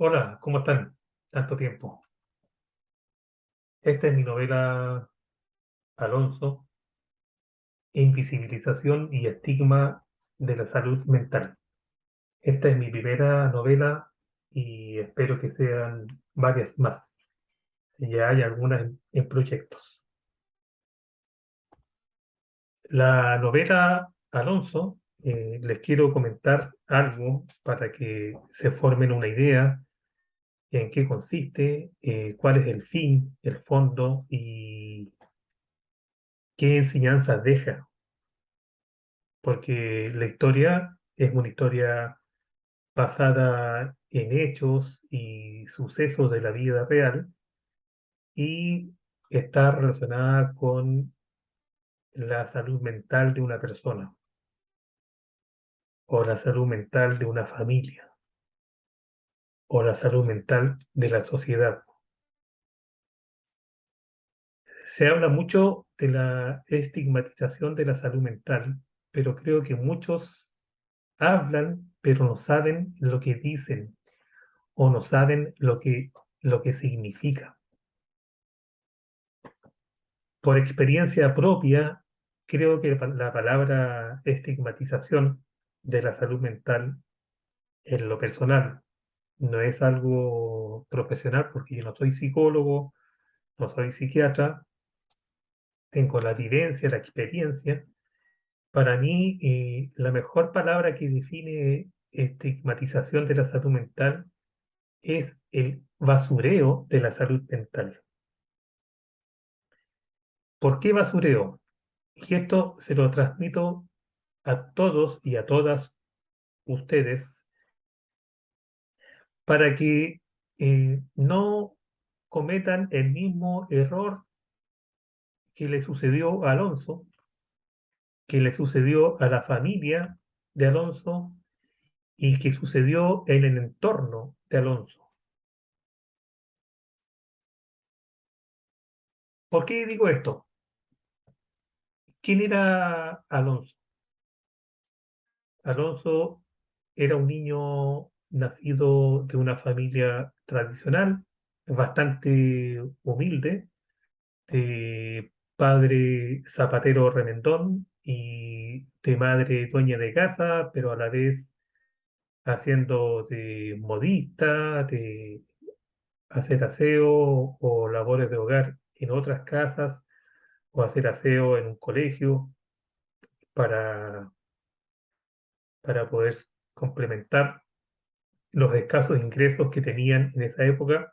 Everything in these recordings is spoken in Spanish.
Hola, ¿cómo están? Tanto tiempo. Esta es mi novela Alonso, Invisibilización y estigma de la salud mental. Esta es mi primera novela y espero que sean varias más. Ya hay algunas en proyectos. La novela Alonso, les quiero comentar algo para que se formen una idea en qué consiste, cuál es el fin, el fondo y qué enseñanzas deja, porque la historia es una historia basada en hechos y sucesos de la vida real y está relacionada con la salud mental de una persona o la salud mental de una familia o la salud mental de la sociedad. Se habla mucho de la estigmatización de la salud mental, pero creo que muchos hablan, pero no saben lo que dicen o no saben lo que significa. Por experiencia propia, creo que la palabra estigmatización de la salud mental en lo personal no es algo profesional porque yo no soy psicólogo, no soy psiquiatra, tengo la vivencia, la experiencia. Para mí, la mejor palabra que define estigmatización de la salud mental es el basureo de la salud mental. ¿Por qué basureo? Y esto se lo transmito a todos y a todas ustedes para que no cometan el mismo error que le sucedió a Alonso, que le sucedió a la familia de Alonso y que sucedió en el entorno de Alonso. ¿Por qué digo esto? ¿Quién era Alonso? Alonso era un niño nacido de una familia tradicional, bastante humilde, de padre zapatero remendón y de madre dueña de casa, pero a la vez haciendo de modista, de hacer aseo o labores de hogar en otras casas o hacer aseo en un colegio para, para poder complementar los escasos ingresos que tenían en esa época.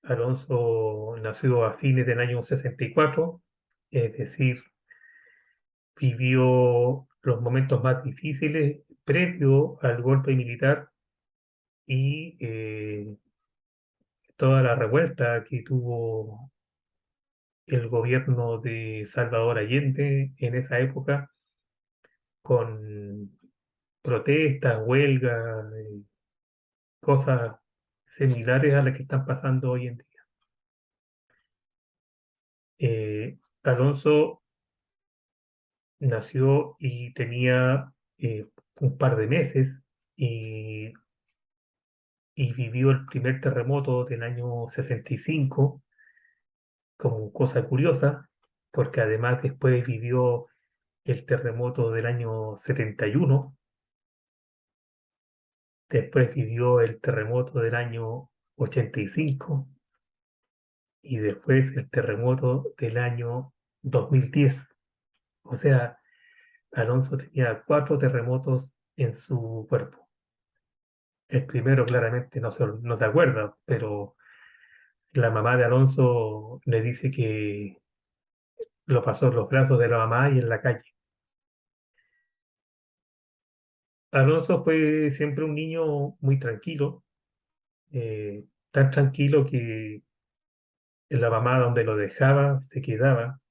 Alonso nació a fines del año 64, es decir, vivió los momentos más difíciles previo al golpe militar y toda la revuelta que tuvo el gobierno de Salvador Allende en esa época, con protestas, huelgas, cosas similares a las que están pasando hoy en día. Alonso nació y tenía un par de meses y, y vivió el primer terremoto del año 65 como cosa curiosa, porque además después vivió el terremoto del año 71, después vivió el terremoto del año 85 y después el terremoto del año 2010. O sea, Alonso tenía 4 terremotos en su cuerpo. El primero claramente no se acuerda, pero la mamá de Alonso le dice que lo pasó en los brazos de la mamá y en la calle. Alonso fue siempre un niño muy tranquilo, tan tranquilo que la mamá donde lo dejaba se quedaba,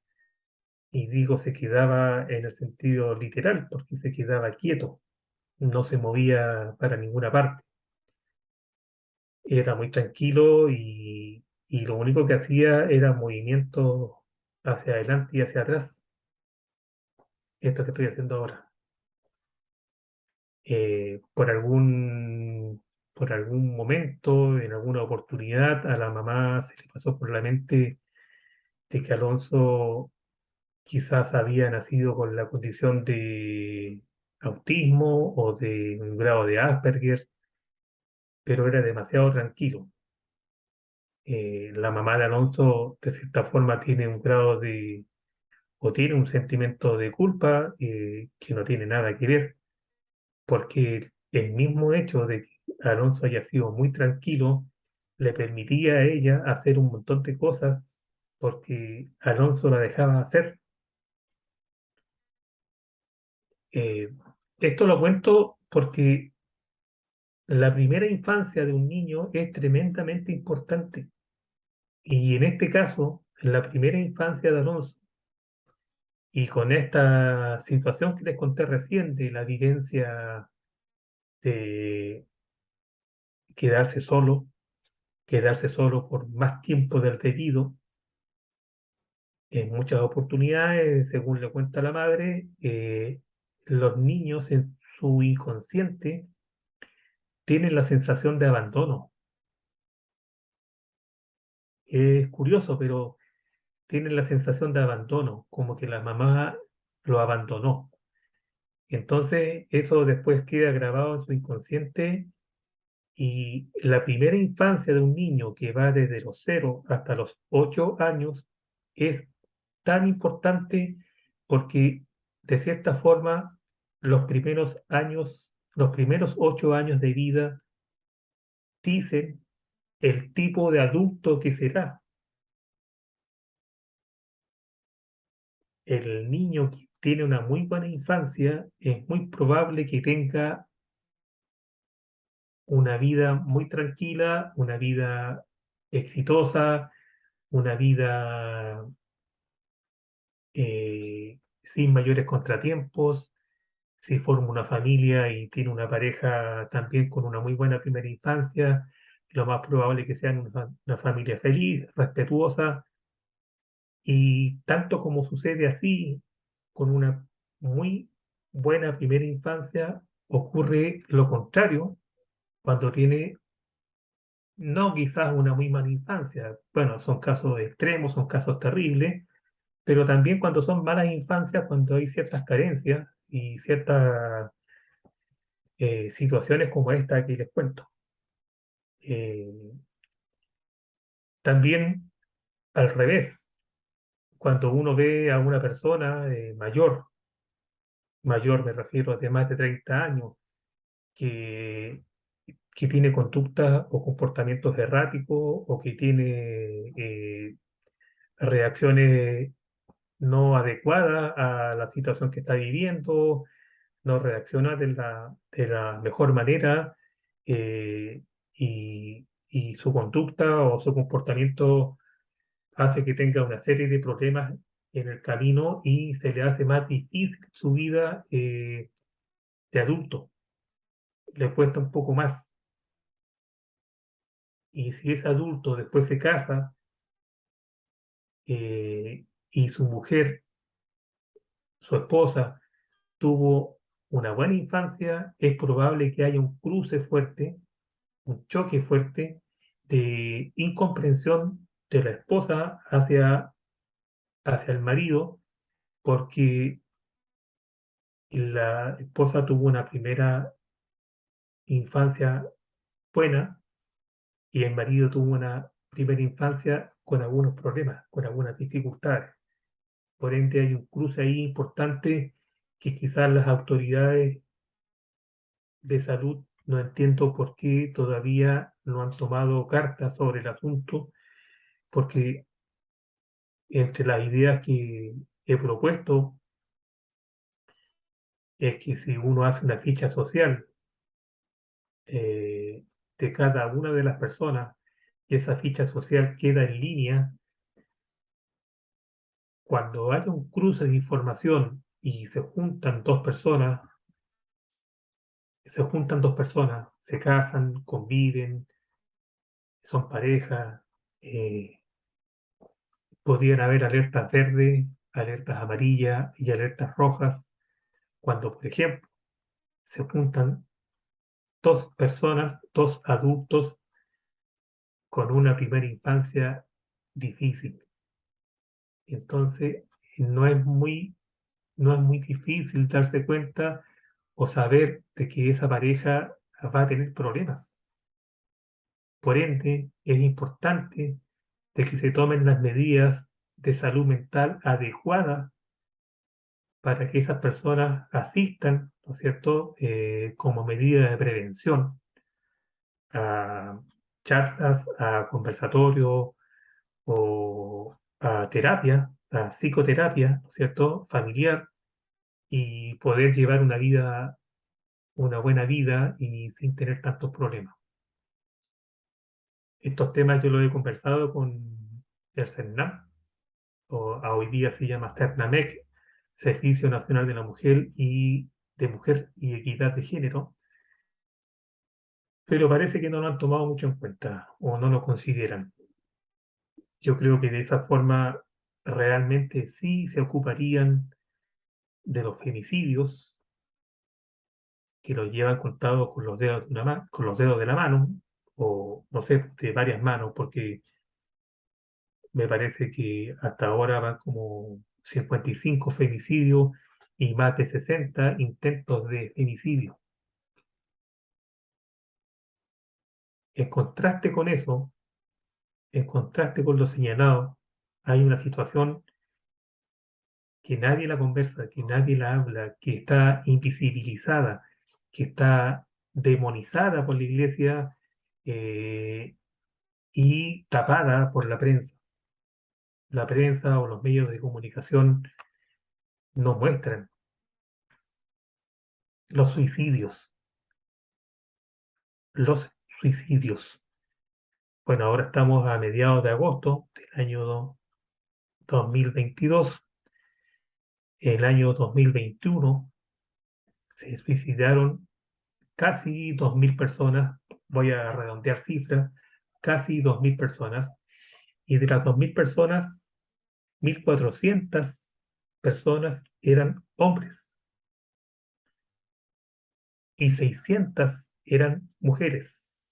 y digo se quedaba en el sentido literal, porque se quedaba quieto, no se movía para ninguna parte. Era muy tranquilo y lo único que hacía era movimiento hacia adelante y hacia atrás, esto que estoy haciendo ahora. Por algún por algún momento, en alguna oportunidad, a la mamá se le pasó por la mente de que Alonso quizás había nacido con la condición de autismo o de un grado de Asperger, pero era demasiado tranquilo. La mamá de Alonso, de cierta forma, tiene un grado de, o tiene un sentimiento de culpa que no tiene nada que ver, porque el mismo hecho de que Alonso haya sido muy tranquilo le permitía a ella hacer un montón de cosas porque Alonso la dejaba hacer. Eh, Esto lo cuento porque la primera infancia de un niño es tremendamente importante. Y en este caso, en la primera infancia de Alonso, y con esta situación que les conté recién de la vivencia de quedarse solo por más tiempo del debido, en muchas oportunidades, según le cuenta la madre, los niños en su inconsciente tienen la sensación de abandono. Es curioso, pero tienen la sensación de abandono, como que la mamá lo abandonó. Entonces, eso después queda grabado en su inconsciente y la primera infancia de un niño que va desde los 0 hasta los 8 años es tan importante porque de cierta forma los primeros 8 años de vida dicen el tipo de adulto que será. El niño que tiene una muy buena infancia es muy probable que tenga una vida muy tranquila, una vida exitosa, una vida sin mayores contratiempos. Si forma una familia y tiene una pareja también con una muy buena primera infancia, lo más probable es que sean una familia feliz, respetuosa, y tanto como sucede así con una muy buena primera infancia, ocurre lo contrario cuando tiene no quizás una muy mala infancia. Bueno, son casos extremos, son casos terribles, pero también cuando son malas infancias, cuando hay ciertas carencias y ciertas situaciones como esta que les cuento. Eh, También al revés, cuando uno ve a una persona mayor me refiero de más de 30 años, que, que tiene conductas o comportamientos erráticos o que tiene reacciones no adecuadas a la situación que está viviendo, no reacciona de la mejor manera y su conducta o su comportamiento hace que tenga una serie de problemas en el camino y se le hace más difícil su vida de adulto, le cuesta un poco más. Y si es adulto, después se casa y su mujer, su esposa, tuvo una buena infancia, es probable que haya un cruce fuerte, un choque fuerte de incomprensión de la esposa hacia el marido, porque la esposa tuvo una primera infancia buena y el marido tuvo una primera infancia con algunos problemas, con algunas dificultades. Por ende, hay un cruce ahí importante que quizás las autoridades de salud no entiendo por qué todavía no han tomado cartas sobre el asunto, porque entre las ideas que he propuesto es que si uno hace una ficha social de cada una de las personas y esa ficha social queda en línea, cuando haya un cruce de información y se casan, conviven, son pareja, eh, podrían haber alertas verdes, alertas amarillas y alertas rojas, cuando, por ejemplo, se juntan dos personas, dos adultos con una primera infancia difícil. Entonces, no es muy, no es muy difícil darse cuenta o saber de que esa pareja va a tener problemas. Por ende, es importante de que se tomen las medidas de salud mental adecuadas para que esas personas asistan, ¿no es cierto?, como medida de prevención a charlas, a conversatorios o a terapia, a psicoterapia, ¿no es cierto?, familiar y poder llevar una vida, una buena vida y sin tener tantos problemas. Estos temas yo los he conversado con el CERNAM, o hoy día se llama CERNAMEC, Servicio Nacional de la Mujer y Equidad de Género, pero parece que no lo han tomado mucho en cuenta o no lo consideran. Yo creo que de esa forma realmente sí se ocuparían de los femicidios que los llevan contados con los dedos de con los dedos de la mano, o no sé, de varias manos, porque me parece que hasta ahora van como 55 femicidios y más de 60 intentos de femicidio. En contraste con eso, en contraste con lo señalado, hay una situación que nadie la conversa, que nadie la habla, que está invisibilizada, que está demonizada por la iglesia eh, y tapada por la prensa. La prensa o los medios de comunicación no muestran los suicidios, los suicidios. Bueno, ahora estamos a mediados de agosto del año 2022. El año 2021 se suicidaron casi 2.000 personas, voy a redondear cifras, casi 2.000 personas, y de las 2.000 personas, 1.400 personas eran hombres y 600 eran mujeres.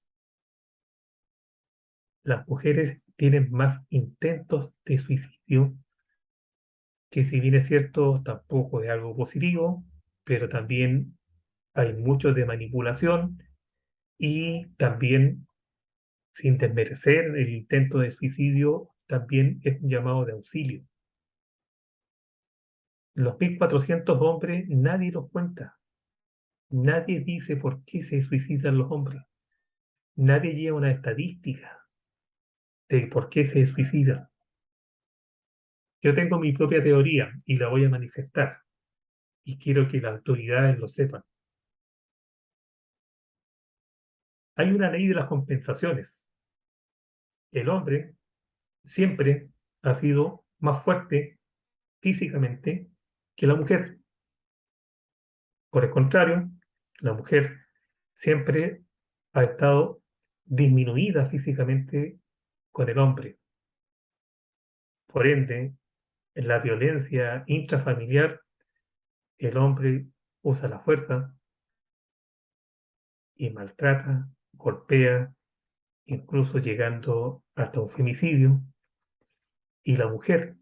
Las mujeres tienen más intentos de suicidio, que si bien es cierto, tampoco es algo positivo, pero también hay mucho de manipulación y también, sin desmerecer el intento de suicidio, también es un llamado de auxilio. Los 1.400 hombres nadie los cuenta, nadie dice por qué se suicidan los hombres, nadie lleva una estadística de por qué se suicidan. Yo tengo mi propia teoría y la voy a manifestar y quiero que las autoridades lo sepan. Hay una ley de las compensaciones. El hombre siempre ha sido más fuerte físicamente que la mujer. Por el contrario, la mujer siempre ha estado disminuida físicamente con el hombre. Por ende, en la violencia intrafamiliar, el hombre usa la fuerza y maltrata, golpea, incluso llegando hasta un femicidio. Y la mujer,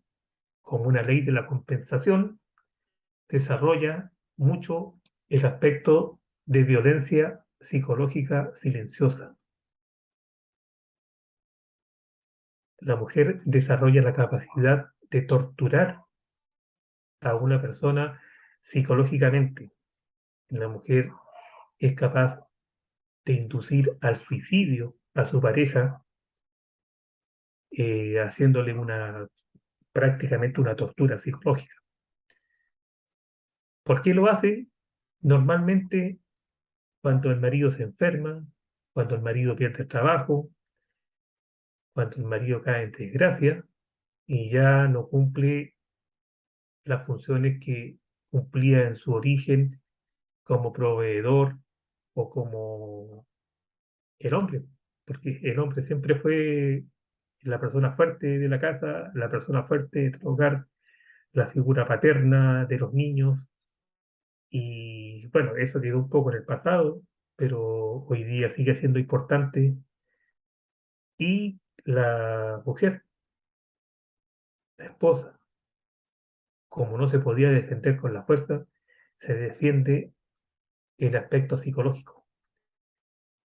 como una ley de la compensación, desarrolla mucho el aspecto de violencia psicológica silenciosa. La mujer desarrolla la capacidad de torturar a una persona psicológicamente. La mujer es capaz de inducir al suicidio a su pareja, haciéndole prácticamente una tortura psicológica. ¿Por qué lo hace? Normalmente cuando el marido se enferma, cuando el marido pierde el trabajo, cuando el marido cae en desgracia y ya no cumple las funciones que cumplía en su origen como proveedor o como el hombre, porque el hombre siempre fue la persona fuerte de la casa, la persona fuerte del hogar, la figura paterna de los niños, y bueno, eso quedó un poco en el pasado, pero hoy día sigue siendo importante. Y la mujer, la esposa, como no se podía defender con la fuerza, se defiende el aspecto psicológico,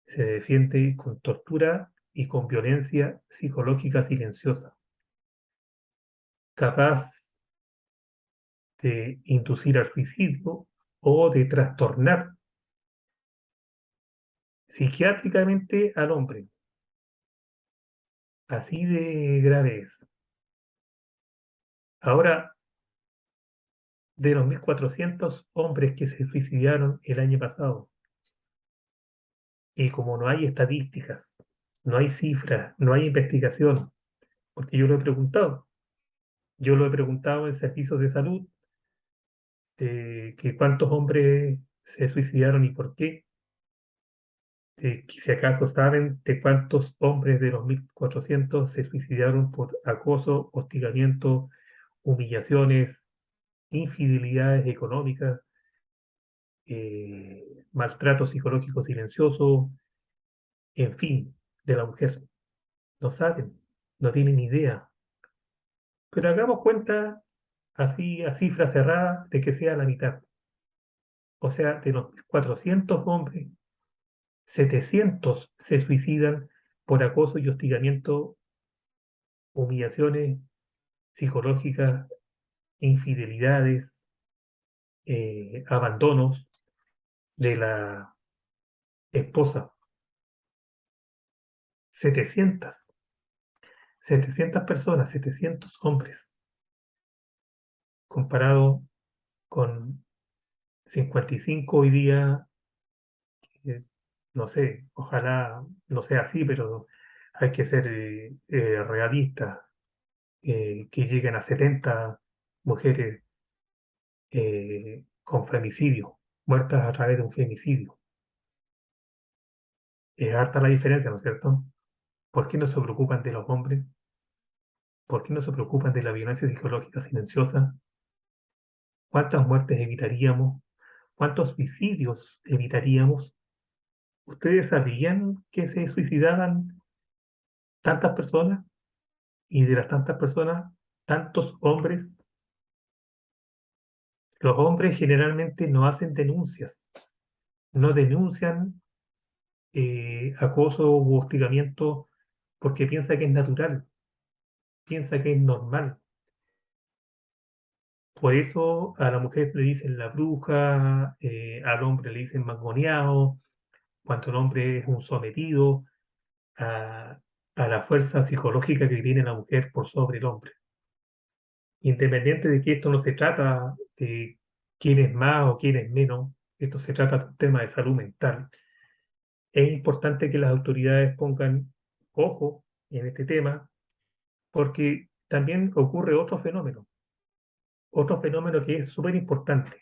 se defiende con tortura y con violencia psicológica silenciosa, capaz de inducir al suicidio o de trastornar psiquiátricamente al hombre. Así de grave es. Ahora, de los 1.400 hombres que se suicidaron el año pasado, y como no hay estadísticas, no hay cifras, no hay investigación, porque yo lo he preguntado en servicios de salud, que cuántos hombres se suicidaron y por qué, que si acaso saben de cuántos hombres de los 1.400 se suicidaron por acoso, hostigamiento, humillaciones, infidelidades económicas, maltrato psicológico silencioso, en fin, de la mujer. No saben, no tienen idea. Pero hagamos cuenta así a cifra cerrada de que sea la mitad. O sea, de los 400 hombres, 700 se suicidan por acoso y hostigamiento, humillaciones psicológicas, infidelidades, abandonos de la esposa. 700, 700 personas, 700 hombres, comparado con 55 hoy día. eh, no sé, ojalá no sea así, pero hay que ser realistas, que lleguen a 70 mujeres con femicidio, muertas a través de un femicidio. Es harta la diferencia, ¿no es cierto? ¿Por qué no se preocupan de los hombres? ¿Por qué no se preocupan de la violencia psicológica silenciosa? ¿Cuántas muertes evitaríamos? ¿Cuántos suicidios evitaríamos? ¿Ustedes sabían que se suicidaban tantas personas? Y de las tantas personas, tantos hombres, los hombres generalmente no hacen denuncias, no denuncian acoso u hostigamiento porque piensa que es natural, piensa que es normal. Por eso a la mujer le dicen la bruja, al hombre le dicen mangoneado, cuando el hombre es un sometido a, a la fuerza psicológica que tiene la mujer por sobre el hombre. Independiente de que esto no se trata de quién es más o quién es menos, esto se trata de un tema de salud mental. Es importante que las autoridades pongan ojo en este tema porque también ocurre otro fenómeno que es súper importante.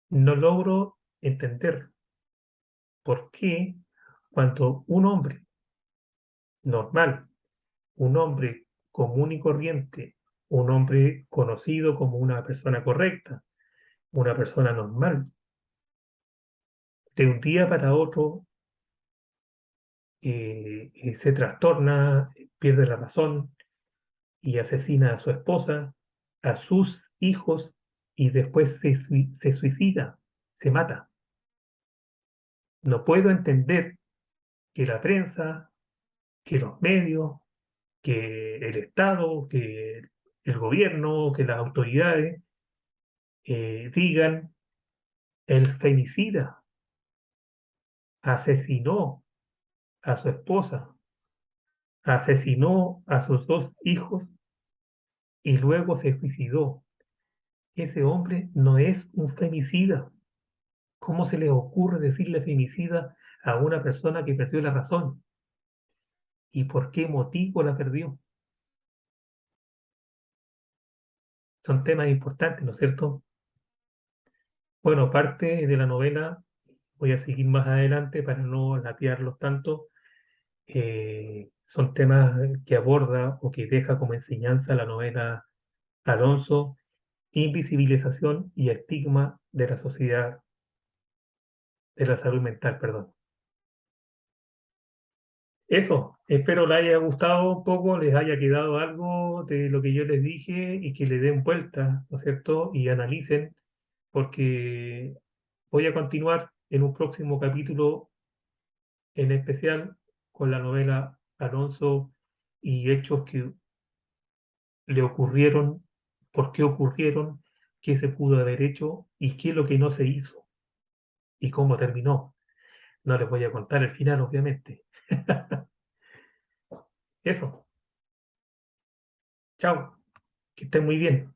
No logro entender por qué cuando un hombre normal, un hombre común y corriente, un hombre conocido como una persona correcta, una persona normal, de un día para otro se trastorna, pierde la razón y asesina a su esposa, a sus hijos y después se suicida, se mata. No puedo entender que la prensa, que los medios, que el Estado, que el gobierno, que las autoridades digan el femicida asesinó a su esposa, asesinó a sus dos hijos y luego se suicidó. Ese hombre no es un femicida. ¿Cómo se le ocurre decirle femicida a una persona que perdió la razón? ¿Y por qué motivo la perdió? Son temas importantes, ¿no es cierto? Bueno, parte de la novela, voy a seguir más adelante para no lapiarlos tanto, son temas que aborda o que deja como enseñanza la novela Alonso, invisibilización y estigma de la sociedad de la salud mental, perdón. Eso, espero les haya gustado un poco, les haya quedado algo de lo que yo les dije y que le den vuelta, ¿no es cierto? Y analicen, porque voy a continuar en un próximo capítulo en especial con la novela Alonso y hechos que le ocurrieron, por qué ocurrieron, qué se pudo haber hecho y qué es lo que no se hizo y cómo terminó. No les voy a contar el final, obviamente. Eso, chao, que estén muy bien.